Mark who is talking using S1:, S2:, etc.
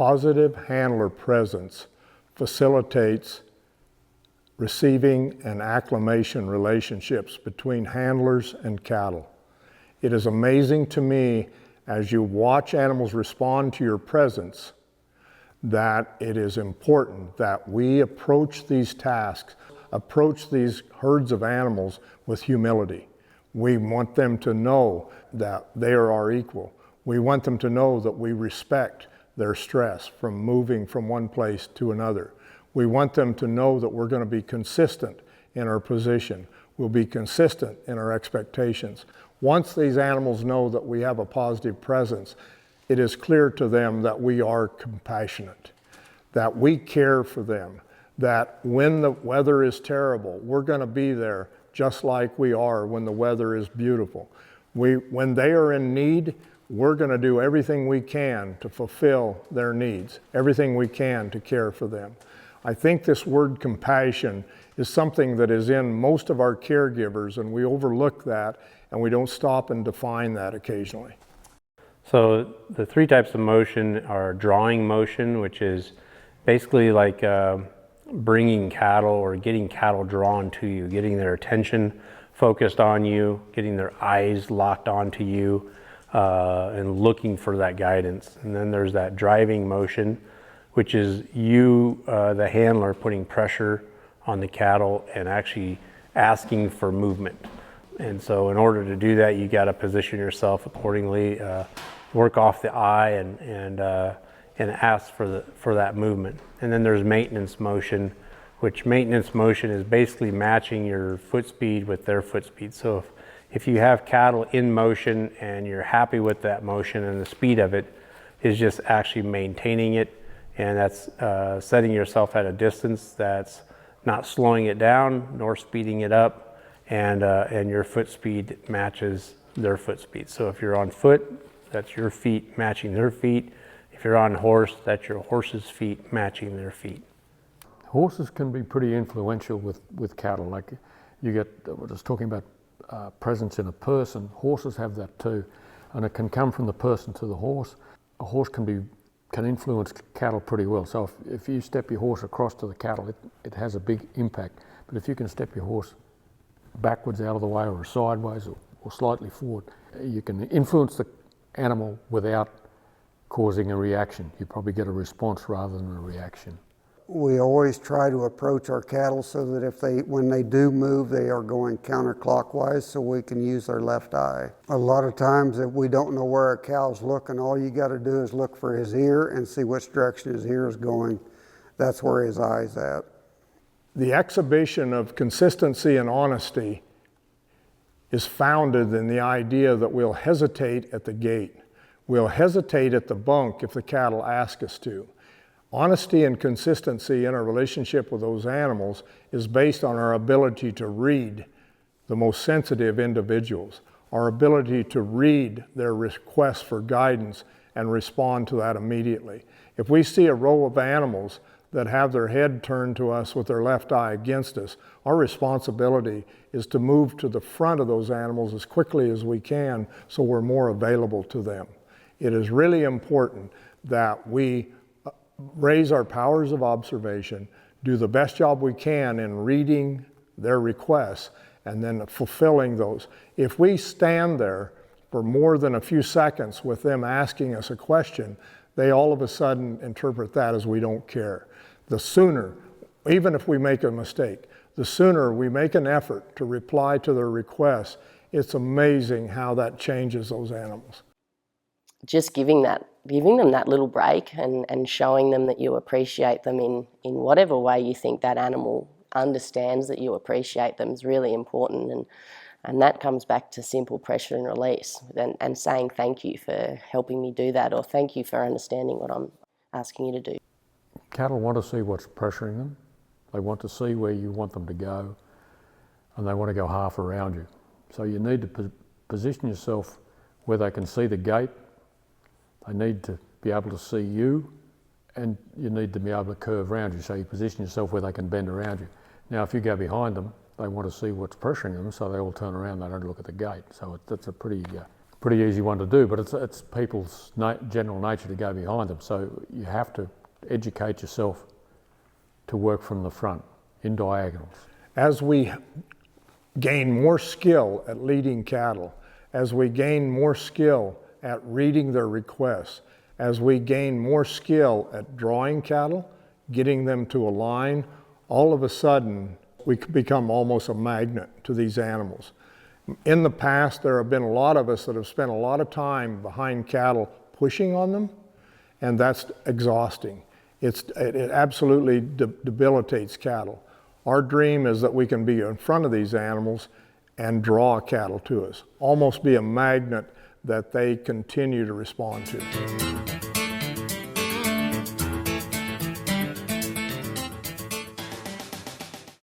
S1: positive handler presence facilitates receiving and acclimation relationships between handlers and cattle. It is amazing to me as you watch animals respond to your presence that it is important that we approach these tasks, approach these herds of animals with humility. We want them to know that they are our equal. We want them to know that we respect their stress from moving from one place to another. We want them to know that we're going to be consistent in our position. We'll be consistent in our expectations. Once these animals know that we have a positive presence, it is clear to them that we are compassionate, that we care for them, that when the weather is terrible, we're going to be there just like we are when the weather is beautiful. When they are in need, we're going to do everything we can to fulfill their needs, everything we can to care for them. I think this word compassion is something that is in most of our caregivers, and we overlook that and we don't stop and define that occasionally.
S2: So the three types of motion are drawing motion, which is basically like bringing cattle or getting cattle drawn to you, getting their attention focused on you, getting their eyes locked onto you, and looking for that guidance. And then there's that driving motion, which is you, the handler, putting pressure on the cattle and actually asking for movement. And so in order to do that, you got to position yourself accordingly, work off the eye and ask for that movement. And then there's maintenance motion, which maintenance motion is basically matching your foot speed with their foot speed. So if you have cattle in motion and you're happy with that motion and the speed of it, is just actually maintaining it, and that's setting yourself at a distance that's not slowing it down nor speeding it up, and your foot speed matches their foot speed. So if you're on foot, that's your feet matching their feet. If you're on horse, that's your horse's feet matching their feet.
S3: Horses can be pretty influential with cattle. Like you get, we're just talking about presence in a person. Horses have that too, and it can come from the person to the horse. A horse can influence cattle pretty well. So if you step your horse across to the cattle, it has a big impact. But if you can step your horse backwards out of the way or sideways or slightly forward, you can influence the animal without causing a reaction. You probably get a response rather than a reaction.
S4: We always try to approach our cattle so that when they do move, they are going counterclockwise so we can use our left eye. A lot of times if we don't know where a cow's looking, all you got to do is look for his ear and see which direction his ear is going. That's where his eye's at.
S1: The exhibition of consistency and honesty is founded in the idea that we'll hesitate at the gate. We'll hesitate at the bunk if the cattle ask us to. Honesty and consistency in our relationship with those animals is based on our ability to read the most sensitive individuals, our ability to read their requests for guidance and respond to that immediately. If we see a row of animals that have their head turned to us with their left eye against us, our responsibility is to move to the front of those animals as quickly as we can so we're more available to them. It is really important that we raise our powers of observation, do the best job we can in reading their requests and then fulfilling those. If we stand there for more than a few seconds with them asking us a question, they all of a sudden interpret that as we don't care. The sooner, even if we make a mistake, the sooner we make an effort to reply to their requests, it's amazing how that changes those animals.
S5: Just giving them that little break and showing them that you appreciate them in whatever way you think that animal understands that you appreciate them is really important. And that comes back to simple pressure and release and saying thank you for helping me do that, or thank you for understanding what I'm asking you to do.
S3: Cattle want to see what's pressuring them. They want to see where you want them to go, and they want to go half around you. So you need to position yourself where they can see the gate. They need to be able to see you, and you need to be able to curve around you. So you position yourself where they can bend around you. Now, if you go behind them, they want to see what's pressuring them, so they all turn around, they don't look at the gate. So that's a pretty pretty easy one to do, but it's people's general nature to go behind them. So you have to educate yourself to work from the front in diagonals.
S1: As we gain more skill at leading cattle, as we gain more skill at reading their requests, as we gain more skill at drawing cattle, getting them to align, all of a sudden we become almost a magnet to these animals. In the past, there have been a lot of us that have spent a lot of time behind cattle pushing on them, and that's exhausting. It absolutely debilitates cattle. Our dream is that we can be in front of these animals and draw cattle to us, almost be a magnet that they continue to respond to.